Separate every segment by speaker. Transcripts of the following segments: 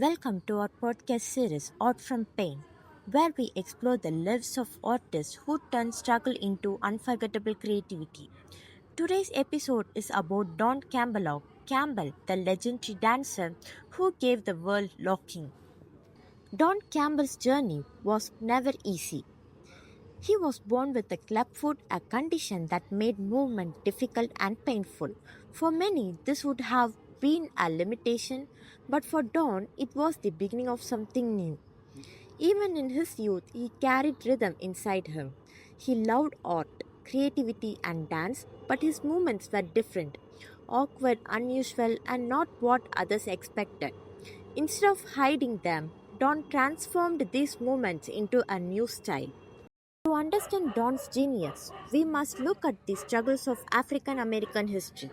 Speaker 1: Welcome to our podcast series Art from Pain, where we explore the lives of artists who turn struggle into unforgettable creativity. Today's episode is about Don Campbell, the legendary dancer who gave the world locking. Don Campbell's journey was never easy. He was born with a clubfoot, a condition that made movement difficult and painful. For many, this would have been a limitation, but for Don, it was the beginning of something new. Even in his youth, he carried rhythm inside him. He loved art, creativity, and dance, but his movements were different, awkward, unusual, and not what others expected. Instead of hiding them, Don transformed these movements into a new style. To understand Don's genius, we must look at the struggles of African American history.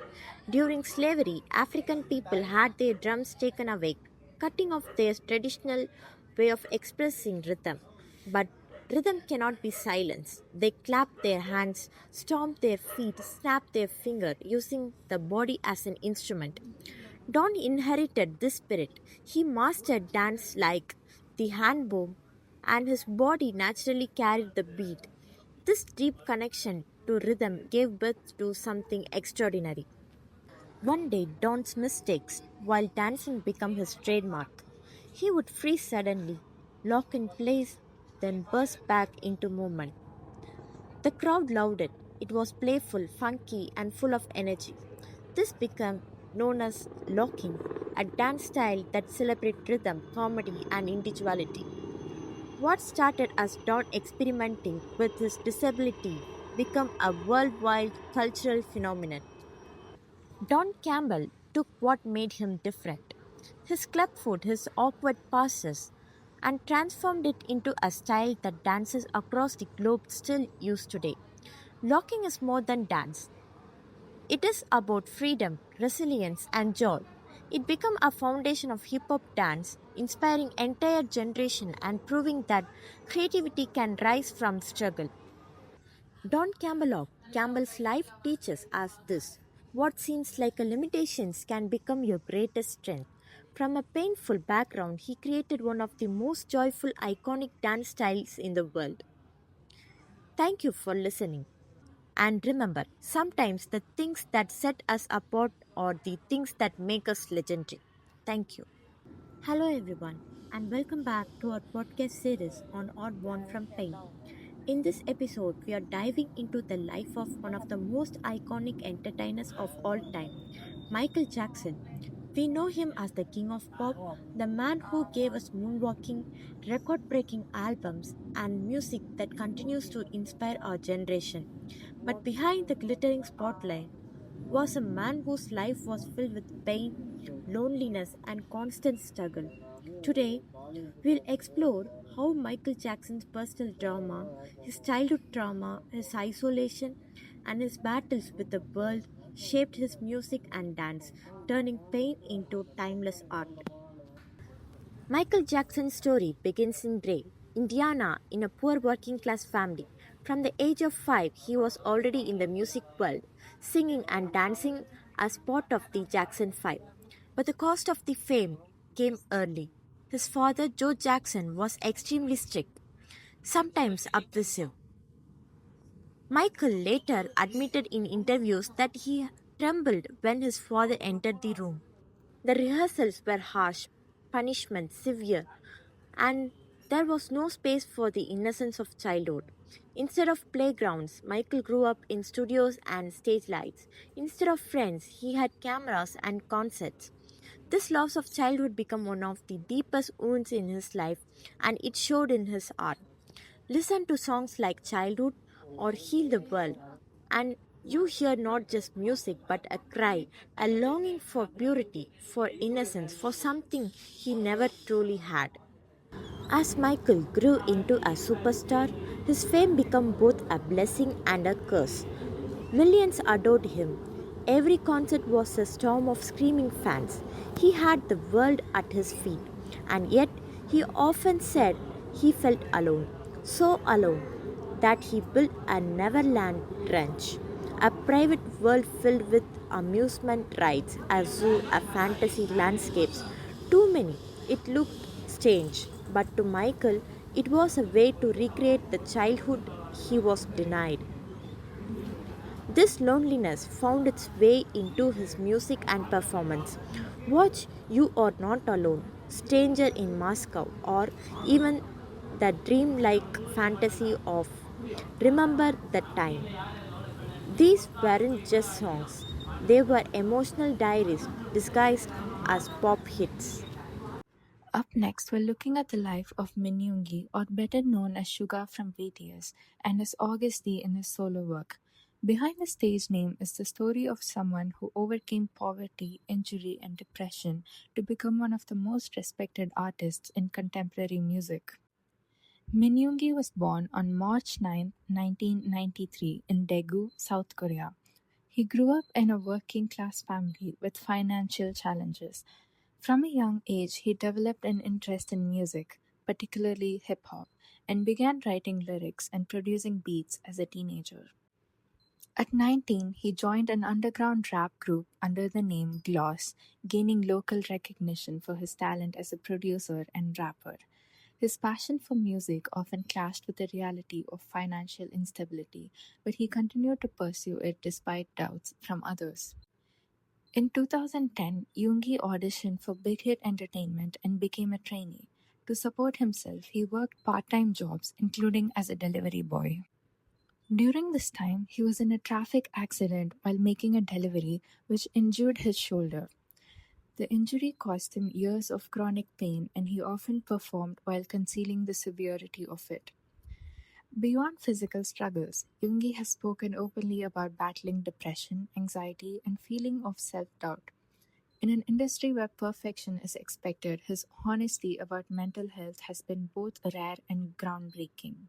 Speaker 1: During slavery, African people had their drums taken away, cutting off their traditional way of expressing rhythm. But rhythm cannot be silenced. They clap their hands, stomp their feet, snap their finger, using the body as an instrument. Don inherited this spirit. He mastered dance like the hand boom, and his body naturally carried the beat. This deep connection to rhythm gave birth to something extraordinary. One day, Don's mistakes while dancing became his trademark. He would freeze suddenly, lock in place, then burst back into movement. The crowd loved it. It was playful, funky, and full of energy. This became known as locking, a dance style that celebrates rhythm, comedy, and individuality. What started as Don experimenting with his disability became a worldwide cultural phenomenon. Don Campbell took what made him different, his clubfoot, his awkward passes, and transformed it into a style that dancers across the globe still use today. Locking is more than dance. It is about freedom, resilience, and joy. It became a foundation of hip hop dance, inspiring entire generation and proving that creativity can rise from struggle. Don Campbell's life teaches us this. What seems like a limitations can become your greatest strength. From a painful background, he created one of the most joyful, iconic dance styles in the world. Thank you for listening. And remember, sometimes the things that set us apart are the things that make us legendary. Thank you. Hello, everyone, and welcome back to our podcast series on Art Born from Pain. In this episode, we are diving into the life of one of the most iconic entertainers of all time, Michael Jackson. We know him as the king of pop, the man who gave us moonwalking, record breaking albums, and music that continues to inspire our generation. But behind the glittering spotlight was a man whose life was filled with pain, loneliness, and constant struggle. Today, we'll explore how Michael Jackson's personal drama, his childhood trauma, his isolation, and his battles with the world shaped his music and dance, turning pain into timeless art. Michael Jackson's story begins in Bray, Indiana, in a poor working class family. From the age of 5, he was already in the music world, singing and dancing as part of the Jackson 5. But the cost of the fame came early. His father, Joe Jackson, was extremely strict, sometimes abusive. Michael later admitted in interviews that he trembled when his father entered the room. The rehearsals were harsh, punishment severe, and there was no space for the innocence of childhood. Instead of playgrounds, Michael grew up in studios and stage lights. Instead of friends, he had cameras and concerts. This loss of childhood became one of the deepest wounds in his life, and it showed in his art. Listen to songs like Childhood or Heal the World, and you hear not just music but a cry, a longing for purity, for innocence, for something he never truly had. As Michael grew into a superstar, his fame became both a blessing and a curse. Millions adored him. Every concert was a storm of screaming fans. He had the world at his feet, and yet he often said he felt alone, so alone that he built a Neverland Ranch, a private world filled with amusement rides, a zoo, a fantasy landscapes, too many. It looked strange, but to Michael, it was a way to recreate the childhood he was denied. This loneliness found its way into his music and performance. Watch You Are Not Alone, Stranger in Moscow, or even the dreamlike fantasy of Remember That Time. These weren't just songs, they were emotional diaries disguised as pop hits.
Speaker 2: Up next, we're looking at the life of Min Yoongi, or better known as Suga from BTS, and as August D in his solo work. Behind the stage name is the story of someone who overcame poverty, injury, and depression to become one of the most respected artists in contemporary music. Min Yoongi was born on March 9, 1993, in Daegu, South Korea. He grew up in a working class family with financial challenges. From a young age, he developed an interest in music, particularly hip hop, and began writing lyrics and producing beats as a teenager. At 19, he joined an underground rap group under the name Gloss, gaining local recognition for his talent as a producer and rapper. His passion for music often clashed with the reality of financial instability, but he continued to pursue it despite doubts from others. In 2010, Yoongi auditioned for Big Hit Entertainment and became a trainee. To support himself, he worked part time jobs, including as a delivery boy. During this time, he was in a traffic accident while making a delivery, which injured his shoulder. The injury caused him years of chronic pain, and he often performed while concealing the severity of it. Beyond physical struggles, Yoongi has spoken openly about battling depression, anxiety, and feeling of self doubt. In an industry where perfection is expected, his honesty about mental health has been both rare and groundbreaking.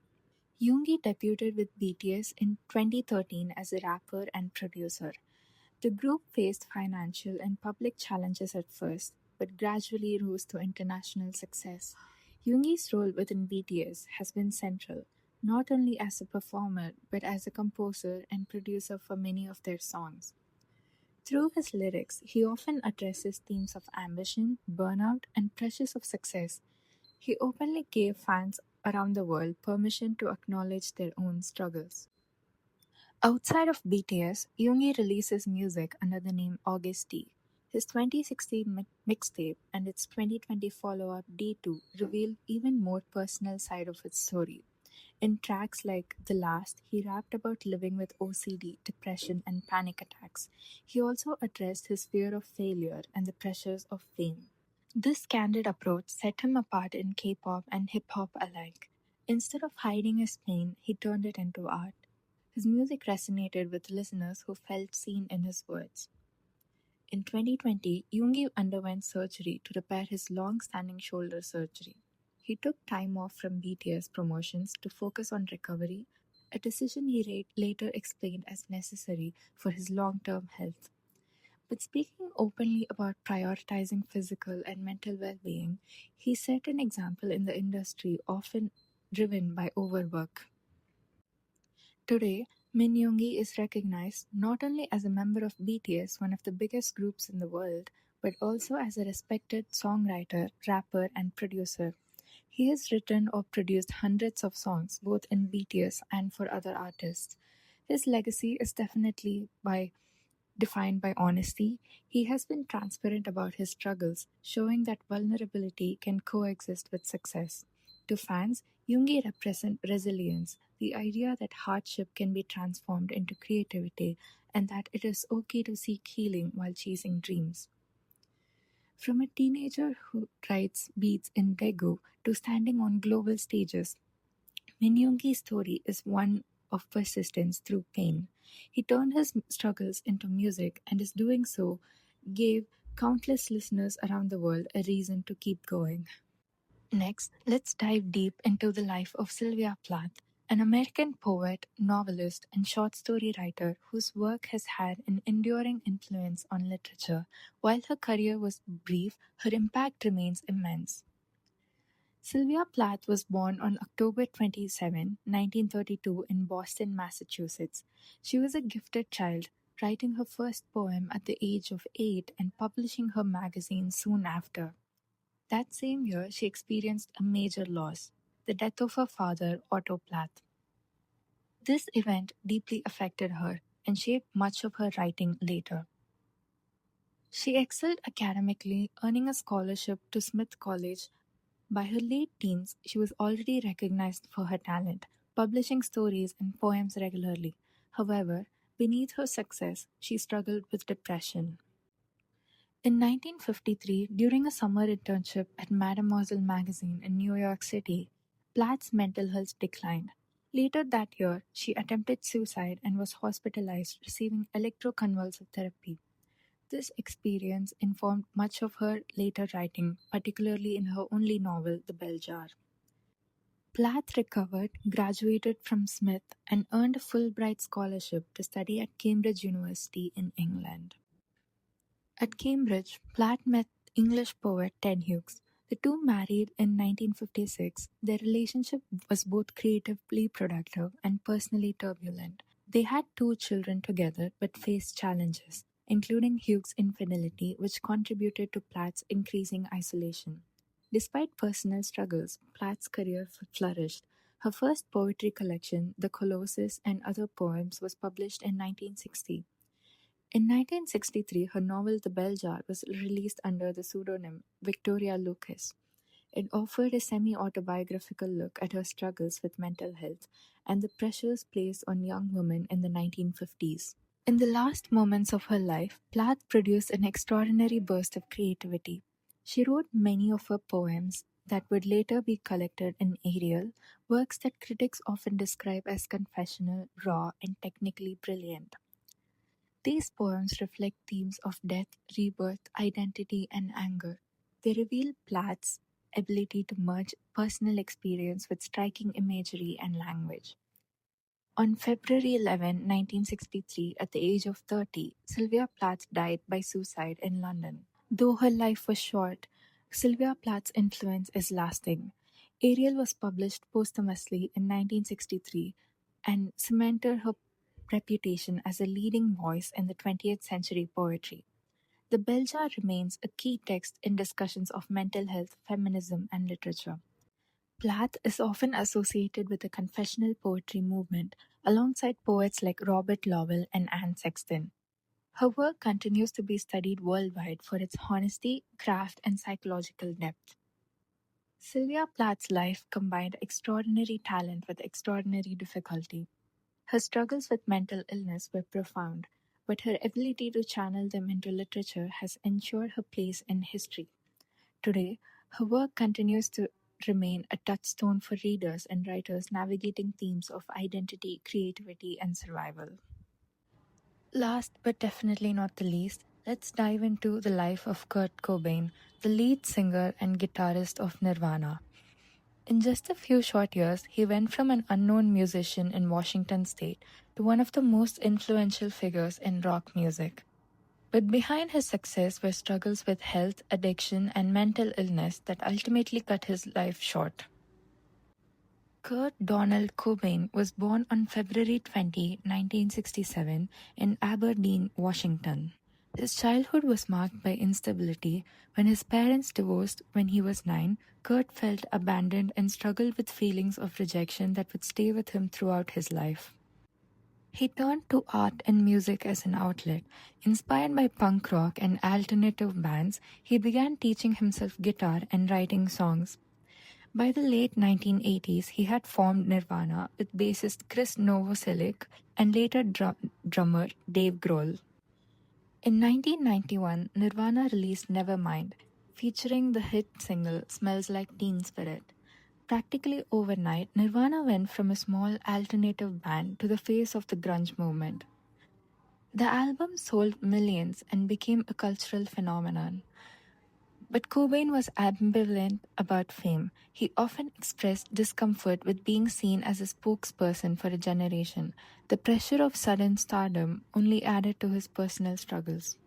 Speaker 2: Yoongi debuted with BTS in 2013 as a rapper and producer. The group faced financial and public challenges at first, but gradually rose to international success. Yoongi's role within BTS has been central, not only as a performer, but as a composer and producer for many of their songs. Through his lyrics, he often addresses themes of ambition, burnout, and pressures of success. He openly gave fans around the world permission to acknowledge their own struggles. Outside of BTS, Yoongi releases music under the name August D. His 2016 mixtape and its 2020 follow-up D2 reveal even more personal side of his story. In tracks like The Last, he rapped about living with OCD, depression, and panic attacks. He also addressed his fear of failure and the pressures of fame. This candid approach set him apart in K pop and hip hop alike. Instead of hiding his pain, he turned it into art. His music resonated with listeners who felt seen in his words. In 2020, Yoongi underwent surgery to repair his long standing shoulder surgery. He took time off from BTS promotions to focus on recovery, a decision he later explained as necessary for his long term health. But speaking openly about prioritizing physical and mental well being, he set an example in the industry often driven by overwork. Today, Min Yoongi is recognized not only as a member of BTS, one of the biggest groups in the world, but also as a respected songwriter, rapper, and producer. He has written or produced hundreds of songs, both in BTS and for other artists. His legacy is defined by honesty. He has been transparent about his struggles, showing that vulnerability can coexist with success. To fans, Yoongi represents resilience, the idea that hardship can be transformed into creativity and that it is okay to seek healing while chasing dreams. From a teenager who writes beats in Daegu to standing on global stages, Minyungi's story is one of persistence through pain. He turned his struggles into music, and his doing so gave countless listeners around the world a reason to keep going. Next, let's dive deep into the life of Sylvia Plath, an American poet, novelist, and short story writer whose work has had an enduring influence on literature. While her career was brief, her impact remains immense. Sylvia Plath was born on October 27, 1932, in Boston, Massachusetts. She was a gifted child, writing her first poem at the age of 8 and publishing her magazine soon after. That same year, she experienced a major loss, the death of her father, Otto Plath. This event deeply affected her and shaped much of her writing later. She excelled academically, earning a scholarship to Smith College. By her late teens, she was already recognized for her talent, publishing stories and poems regularly. However, beneath her success, she struggled with depression. In 1953, during a summer internship at Mademoiselle magazine in New York City, Plath's mental health declined. Later that year, she attempted suicide and was hospitalized, receiving electroconvulsive therapy. This experience informed much of her later writing, particularly in her only novel, The Bell Jar. Plath recovered, graduated from Smith, and earned a Fulbright scholarship to study at Cambridge University in England. At Cambridge, Platt met English poet Ted Hughes. The two married in 1956. Their relationship was both creatively productive and personally turbulent. They had two children together but faced challenges, including Hughes' infidelity, which contributed to Platt's increasing isolation. Despite personal struggles, Platt's career flourished. Her first poetry collection, The Colossus and Other Poems, was published in 1960. In 1963, her novel The Bell Jar was released under the pseudonym Victoria Lucas. It offered a semi autobiographical look at her struggles with mental health and the pressures placed on young women in the 1950s. In the last moments of her life, Plath produced an extraordinary burst of creativity. She wrote many of her poems that would later be collected in Ariel, works that critics often describe as confessional, raw, and technically brilliant. These poems reflect themes of death, rebirth, identity, and anger. They reveal Plath's ability to merge personal experience with striking imagery and language. On February 11, 1963, at the age of 30, Sylvia Plath died by suicide in London. Though her life was short, Sylvia Plath's influence is lasting. Ariel was published posthumously in 1963 and cemented her reputation as a leading voice in the 20th century poetry. The Bell Jar remains a key text in discussions of mental health, feminism, and literature. Plath is often associated with the confessional poetry movement alongside poets like Robert Lowell and Anne Sexton. Her work continues to be studied worldwide for its honesty, craft, and psychological depth. Sylvia Plath's life combined extraordinary talent with extraordinary difficulty. Her struggles with mental illness were profound, but her ability to channel them into literature has ensured her place in history. Today, her work continues to remain a touchstone for readers and writers navigating themes of identity, creativity, and survival. Last but definitely not the least, let's dive into the life of Kurt Cobain, the lead singer and guitarist of Nirvana. In just a few short years, he went from an unknown musician in Washington state to one of the most influential figures in rock music. But behind his success were struggles with health, addiction, and mental illness that ultimately cut his life short. Kurt Donald Cobain was born on February 20, 1967, in Aberdeen, Washington. His childhood was marked by instability. When his parents divorced when he was 9, Kurt felt abandoned and struggled with feelings of rejection that would stay with him throughout his life. He turned to art and music as an outlet. Inspired by punk rock and alternative bands, he began teaching himself guitar and writing songs. By the late 1980s, he had formed Nirvana with bassist Chris Novoselic and later drummer Dave Grohl. In 1991, Nirvana released Nevermind, featuring the hit single Smells Like Teen Spirit. Practically overnight, Nirvana went from a small alternative band to the face of the grunge movement. The album sold millions and became a cultural phenomenon. But Cobain was ambivalent about fame. He often expressed discomfort with being seen as a spokesperson for a generation. The pressure of sudden stardom only added to his personal struggles.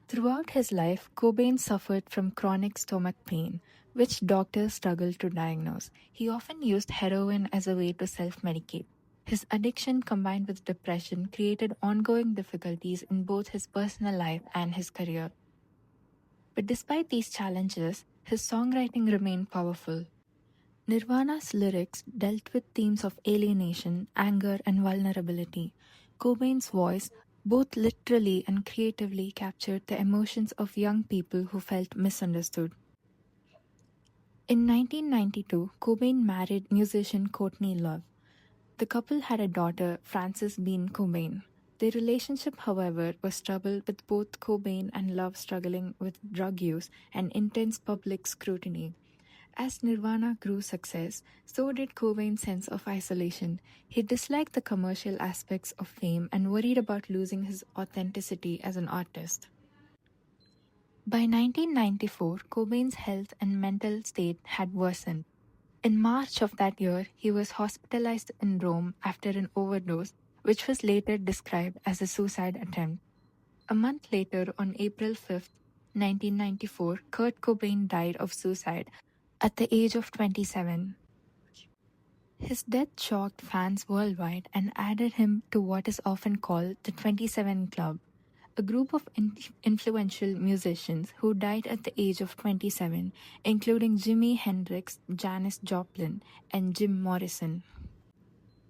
Speaker 2: Throughout his life, Cobain suffered from chronic stomach pain, which doctors struggled to diagnose. He often used heroin as a way to self-medicate. His addiction combined with depression created ongoing difficulties in both his personal life and his career. But despite these challenges, his songwriting remained powerful. Nirvana's lyrics dealt with themes of alienation, anger, and vulnerability. Cobain's voice, both literally and creatively, captured the emotions of young people who felt misunderstood. In 1992, Cobain married musician Courtney Love. The couple had a daughter, Frances Bean Cobain. Their relationship, however, was troubled with both Cobain and Love struggling with drug use and intense public scrutiny. As Nirvana grew success, so did Cobain's sense of isolation. He disliked the commercial aspects of fame and worried about losing his authenticity as an artist. By 1994, Cobain's health and mental state had worsened. In March of that year, he was hospitalized in Rome after an overdose, which was later described as a suicide attempt. A month later, on April 5th, 1994, Kurt Cobain died of suicide at the age of 27. His death shocked fans worldwide and added him to what is often called the 27 Club, a group of influential musicians who died at the age of 27, including Jimi Hendrix, Janis Joplin, and Jim Morrison.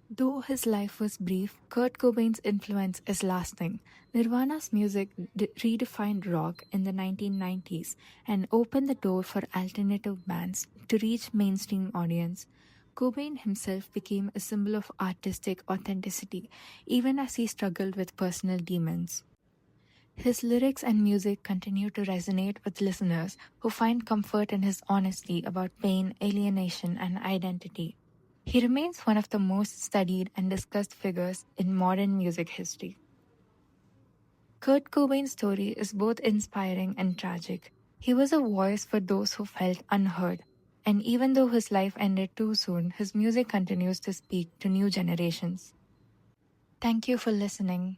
Speaker 2: Though his life was brief, Kurt Cobain's influence is lasting. Nirvana's music redefined rock in the 1990s and opened the door for alternative bands to reach mainstream audience. Cobain himself became a symbol of artistic authenticity, even as he struggled with personal demons. His lyrics and music continue to resonate with listeners who find comfort in his honesty about pain, alienation, and identity. He remains one of the most studied and discussed figures in modern music history. Kurt Cobain's story is both inspiring and tragic. He was a voice for those who felt unheard, and even though his life ended too soon, his music continues to speak to new generations. Thank you for listening.